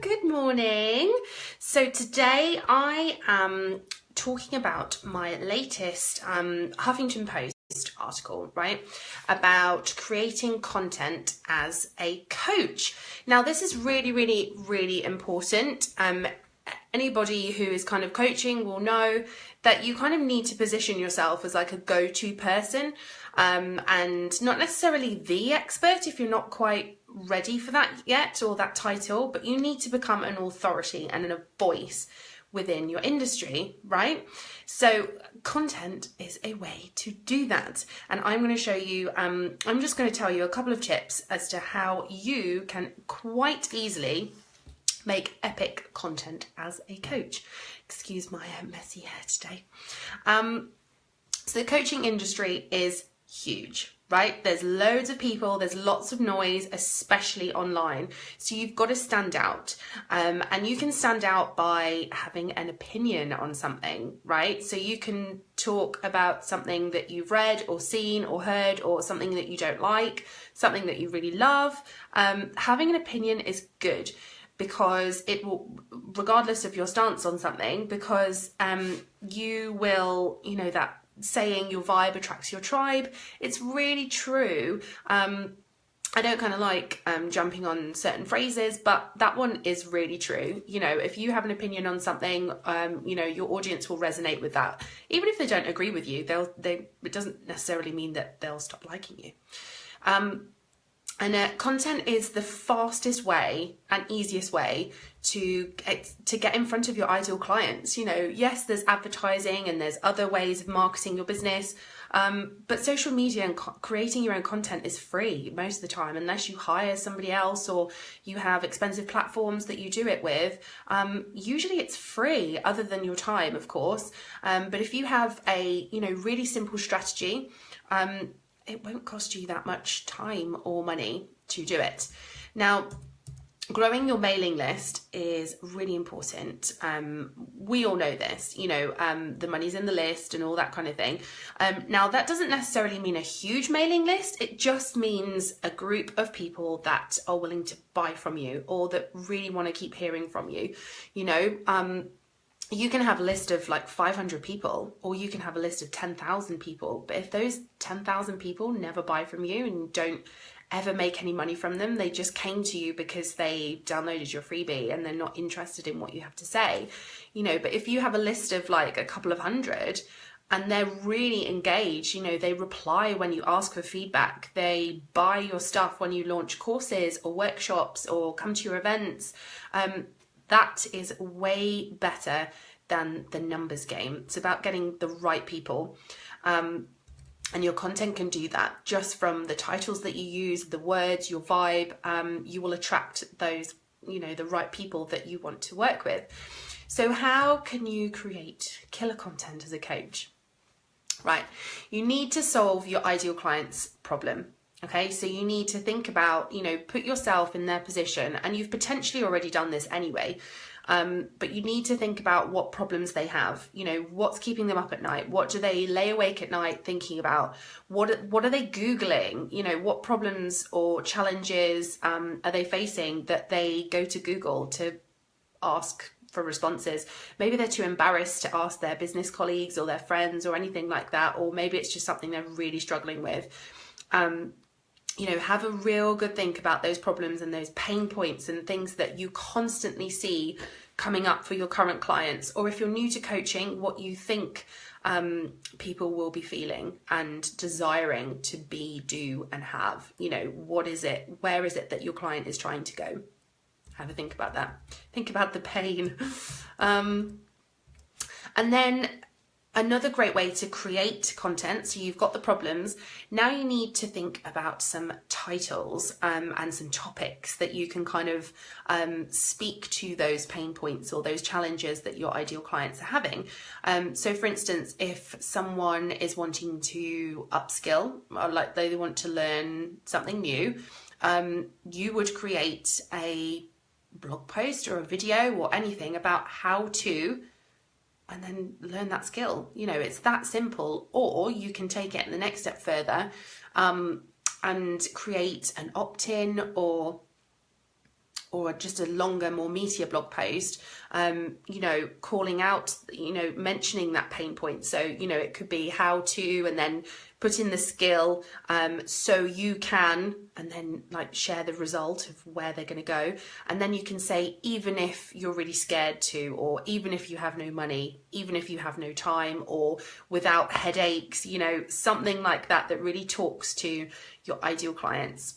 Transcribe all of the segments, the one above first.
Good morning. So today I am talking about my latest Huffington Post article, right, about creating content as a coach. Now this is really important. Anybody who is kind of coaching will know that you kind of need to position yourself as like a go-to person, and not necessarily the expert if you're not quite ready for that yet, or that title, but you need to become an authority and a voice within your industry, right? So content is a way to do that. And I'm going to show you, I'm just going to tell you a couple of tips as to how you can quite easily make epic content as a coach. Excuse my messy hair today. So the coaching industry is huge, right? There's loads of people, there's lots of noise, especially online. So you've got to stand out. And you can stand out by having an opinion on something, right? So you can talk about something that you've read or seen or heard, or something that you don't like, something that you really love. Having an opinion is good, because it will, regardless of your stance on something, because you will, you know, that saying your vibe attracts your tribe. It's really true. I don't kind of like jumping on certain phrases, but that one is really true. You know, if you have an opinion on something, you know, your audience will resonate with that. Even if they don't agree with you, it doesn't necessarily mean that they'll stop liking you. And content is the fastest way and easiest way to get in front of your ideal clients. You know, yes, there's advertising and there's other ways of marketing your business, but social media and creating your own content is free most of the time, unless you hire somebody else or you have expensive platforms that you do it with. Usually it's free, other than your time, of course. But if you have a, you know, really simple strategy, it won't cost you that much time or money to do it. Now, growing your mailing list is really important. We all know this, you know, the money's in the list and all that kind of thing. Now, that doesn't necessarily mean a huge mailing list. It just means a group of people that are willing to buy from you, or that really want to keep hearing from you. You know, you can have a list of like 500 people, or you can have a list of 10,000 people. But if those 10,000 people never buy from you and don't ever make any money from them, they just came to you because they downloaded your freebie and they're not interested in what you have to say, you know. But if you have a list of like a couple of hundred and they're really engaged, you know, they reply when you ask for feedback, they buy your stuff when you launch courses or workshops or come to your events, that is way better than the numbers game. It's about getting the right people. And your content can do that just from the titles that you use, the words, your vibe. You will attract those, you know, the right people that you want to work with. So how can you create killer content as a coach? Right, you need to solve your ideal client's problem. Okay, so you need to think about, you know, put yourself in their position, and you've potentially already done this anyway, but you need to think about what problems they have. You know, what's keeping them up at night? What do they lay awake at night thinking about? What are they Googling? You know, what problems or challenges are they facing that they go to Google to ask for responses? Maybe they're too embarrassed to ask their business colleagues or their friends or anything like that, or maybe it's just something they're really struggling with. You know, have a real good think about those problems and those pain points and things that you constantly see coming up for your current clients. Or if you're new to coaching, what you think people will be feeling and desiring to be, do, and have. You know, what is it? Where is it that your client is trying to go? Have a think about that. Think about the pain. And then another great way to create content, so you've got the problems, now you need to think about some titles and some topics that you can kind of speak to those pain points or those challenges that your ideal clients are having. So for instance, if someone is wanting to upskill, or like they want to learn something new, you would create a blog post or a video or anything about how to, and then learn that skill. You know, it's that simple. Or you can take it the next step further and create an opt-in or or just a longer, more meatier blog post, you know, calling out, you know, mentioning that pain point. So, you know, it could be how to, and then put in the skill, so you can, and then like share the result of where they're going to go. And then you can say, even if you're really scared to, or even if you have no money, even if you have no time, or without headaches, you know, something like that, that really talks to your ideal clients.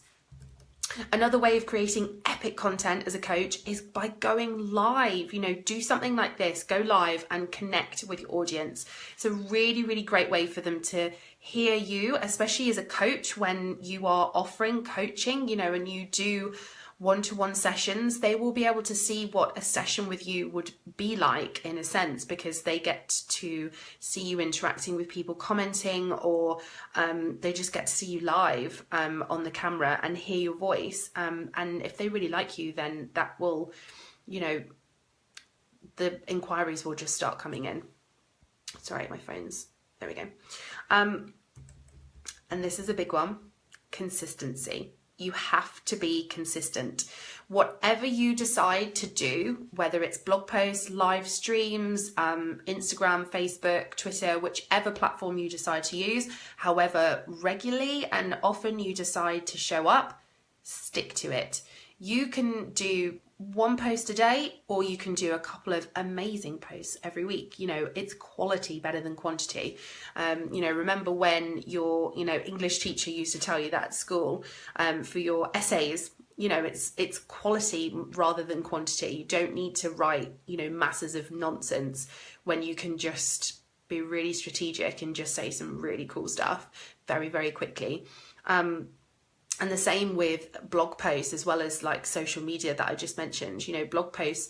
Another way of creating epic content as a coach is by going live. You know, do something like this, go live and connect with your audience. It's a really, really great way for them to hear you, especially as a coach when you are offering coaching, you know, and you do one-to-one sessions. They will be able to see what a session with you would be like, in a sense, because they get to see you interacting with people, commenting, or they just get to see you live on the camera and hear your voice. And if they really like you, then that will, you know, the inquiries will just start coming in. Sorry, my phone's, there we go. And this is a big one, consistency. You have to be consistent. Whatever you decide to do, whether it's blog posts, live streams, Instagram, Facebook, Twitter, whichever platform you decide to use, however regularly and often you decide to show up, stick to it. You can do one post a day, or you can do a couple of amazing posts every week. You know, it's quality better than quantity. You know, remember when your, you know, English teacher used to tell you that at school, for your essays, you know, it's quality rather than quantity. You don't need to write, you know, masses of nonsense when you can just be really strategic and just say some really cool stuff very, very quickly. And the same with blog posts, as well as like social media that I just mentioned. You know, blog posts,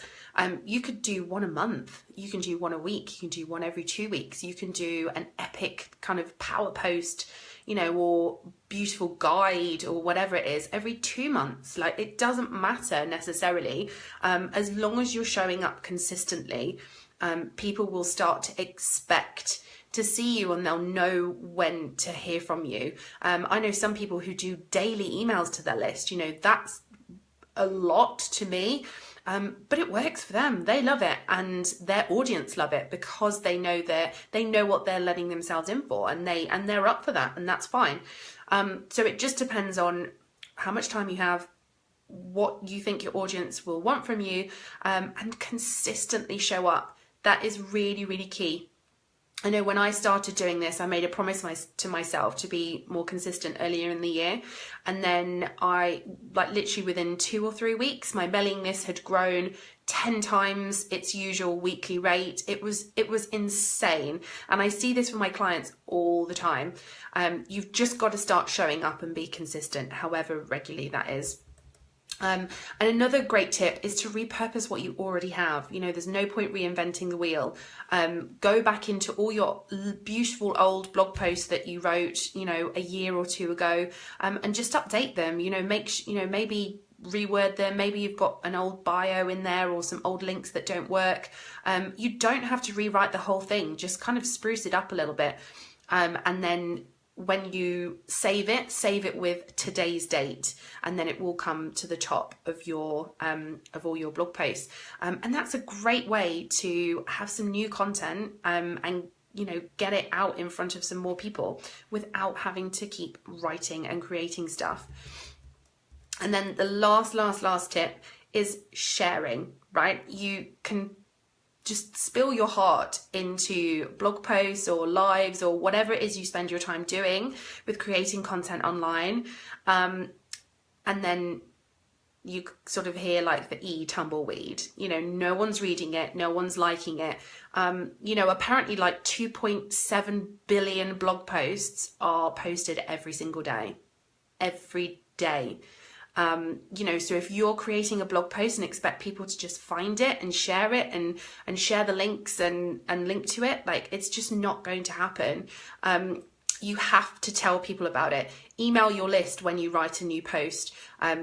you could do one a month, you can do one a week, you can do one every 2 weeks, you can do an epic kind of power post, you know, or beautiful guide or whatever it is every 2 months. Like, it doesn't matter necessarily, as long as you're showing up consistently. People will start to expect to see you, and they'll know when to hear from you. I know some people who do daily emails to their list. You know, that's a lot to me, but it works for them. They love it, and their audience love it, because they know what they're letting themselves in for, and they're up for that, and that's fine. So it just depends on how much time you have, what you think your audience will want from you, and consistently show up. That is really, really key. I know when I started doing this, I made a promise to myself to be more consistent earlier in the year. And then I, like literally within 2 or 3 weeks, my mailing list had grown 10 times its usual weekly rate. It was insane. And I see this with my clients all the time. You've just got to start showing up and be consistent, however regularly that is. And another great tip is to repurpose what you already have. You know, there's no point reinventing the wheel. Go back into all your beautiful old blog posts that you wrote, you know, a year or 2 ago, and just update them. You know, maybe reword them. Maybe you've got an old bio in there or some old links that don't work. You don't have to rewrite the whole thing. Just kind of spruce it up a little bit, and then when you save it with today's date, and then it will come to the top of your of all your blog posts. And that's a great way to have some new content, and you know, get it out in front of some more people without having to keep writing and creating stuff. And then the last tip is sharing, right? You can just spill your heart into blog posts or lives or whatever it is you spend your time doing with creating content online. And then you sort of hear like the tumbleweed, you know, no one's reading it, no one's liking it. You know, apparently like 2.7 billion blog posts are posted every single day, every day. You know, so if you're creating a blog post and expect people to just find it and share it and share the links and link to it, like, it's just not going to happen. You have to tell people about it. Email your list when you write a new post.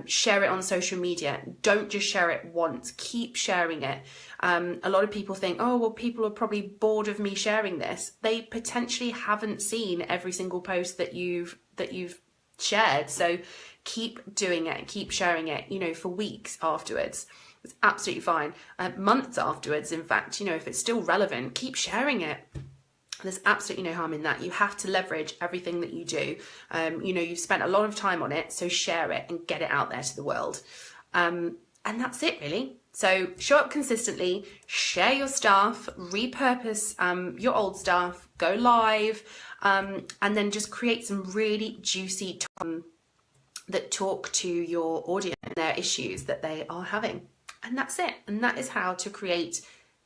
Share it on social media. Don't just share it once. Keep sharing it. A lot of people think, oh, well, people are probably bored of me sharing this. They potentially haven't seen every single post that you've shared. So keep doing it, keep sharing it, you know, for weeks afterwards. It's absolutely fine. Months afterwards, in fact, you know, if it's still relevant, keep sharing it. There's absolutely no harm in that. You have to leverage everything that you do. You know, you've spent a lot of time on it, so share it and get it out there to the world. And that's it, really. So show up consistently, share your stuff, repurpose your old stuff, go live, and then just create some really juicy that talk to your audience and their issues that they are having. And that's it. And that is how to create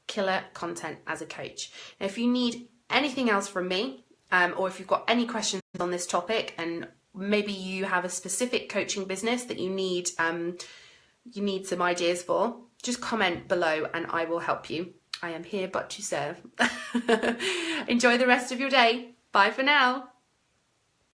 killer content as a coach. Now, if you need anything else from me, or if you've got any questions on this topic, and maybe you have a specific coaching business that you need some ideas for, just comment below and I will help you. I am here but to serve. Enjoy the rest of your day. Bye for now.